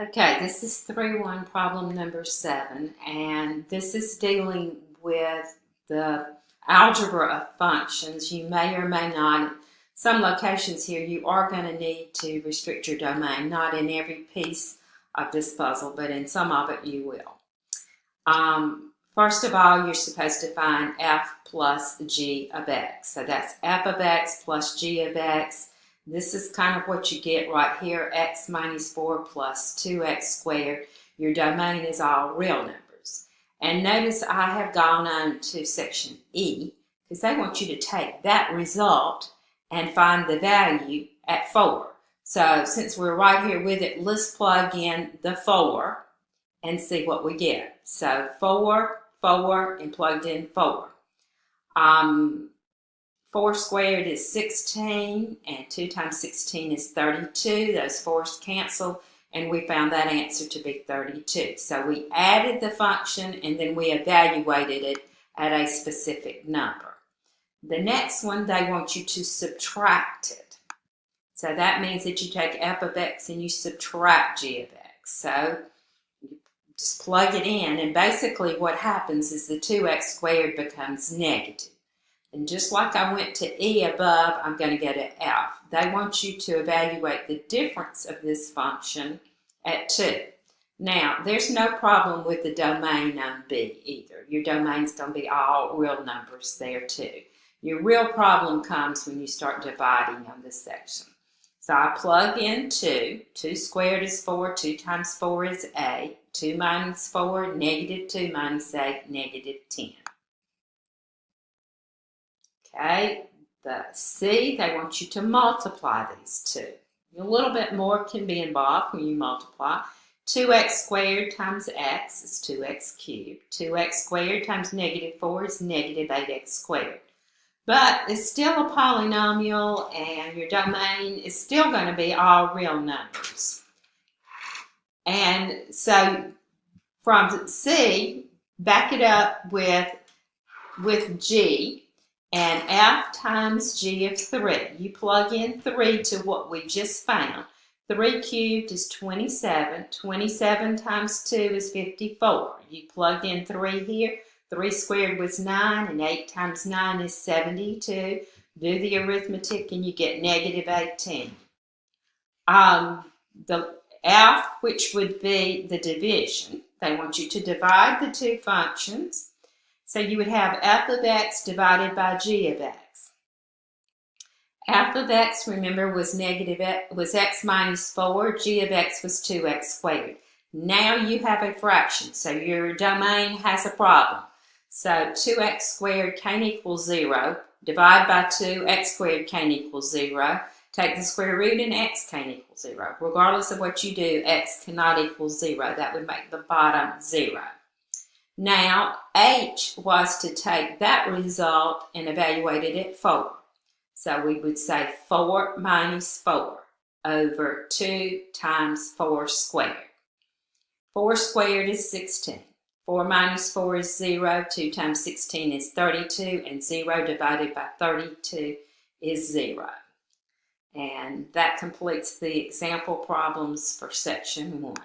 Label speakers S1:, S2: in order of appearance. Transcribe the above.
S1: Okay, this is 3-1 problem number 7, and this is dealing with the algebra of functions. You may or may not, some locations here, you are going to need to restrict your domain, not in every piece of this puzzle, but in some of it you will. First of all, you're supposed to find f plus g of x. So that's f of x plus g of x. This is kind of what you get right here, x minus 4 plus 2x squared. Your domain is all real numbers. And notice I have gone on to section E, because they want you to take that result and find the value at 4. So since we're right here with it, let's plug in the 4 and see what we get. So 4, 4, and plugged in 4. 4 squared is 16, and 2 times 16 is 32. Those 4's cancel, and we found that answer to be 32. So we added the function, and then we evaluated it at a specific number. The next one, they want you to subtract it. So that means that you take f of x and you subtract g of x. So you just plug it in, and basically what happens is the 2x squared becomes negative. And just like I went to E above, I'm going to go to F. They want you to evaluate the difference of this function at 2. Now, there's no problem with the domain on B either. Your domain's going to be all real numbers there too. Your real problem comes when you start dividing on this section. So I plug in 2. 2 squared is 4. 2 times 4 is 8. 2 minus 4, negative 2 minus 8, negative 10. Okay, the C, they want you to multiply these two. A little bit more can be involved when you multiply. 2x squared times x is 2x cubed. 2x squared times negative 4 is negative 8x squared. But it's still a polynomial, and your domain is still going to be all real numbers. And so from C, back it up with G. And f times g of 3. You plug in 3 to what we just found. 3 cubed is 27. 27 times 2 is 54. You plugged in 3 here. 3 squared was 9, and 8 times 9 is 72. Do the arithmetic, and you get negative 18. The f, which would be the division, they want you to divide the two functions. So you would have f of x divided by g of x. F of x, remember, was x minus 4. G of x was 2x squared. Now you have a fraction, so your domain has a problem. So 2x squared can't equal 0. Divide by 2, x squared can't equal 0. Take the square root, and x can't equal 0. Regardless of what you do, x cannot equal 0. That would make the bottom 0. Now, h was to take that result and evaluate it at 4. So we would say 4 minus 4 over 2 times 4 squared. 4 squared is 16. 4 minus 4 is 0. 2 times 16 is 32. And 0 divided by 32 is 0. And that completes the example problems for section 1.